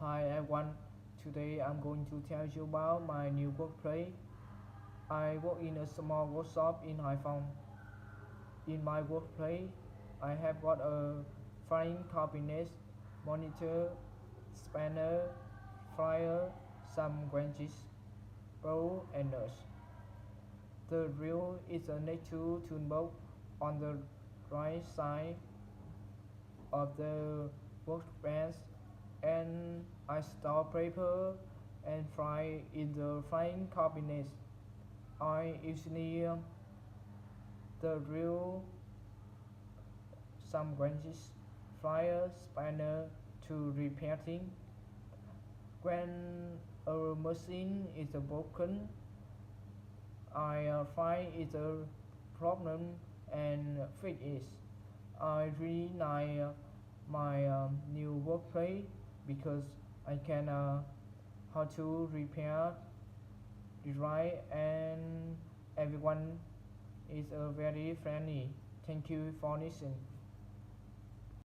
Hi everyone, today I'm going to tell you about my new workplace. I work in a small workshop in Haiphong. In my workplace, I have got a frying cabinet, monitor, spanner, fryer, some wrenches, bowl and nuts. The drill is next to toolbox on the right side of the workbench, and I store paper and fry in the frying cabinet. I usually the drill, some wrenches, fryer, spanner to repair things. When a machine is broken, I find it's a problem and fix it. I really like my new workplace because I can how to repair it right, and everyone is very friendly. Thank you for listening.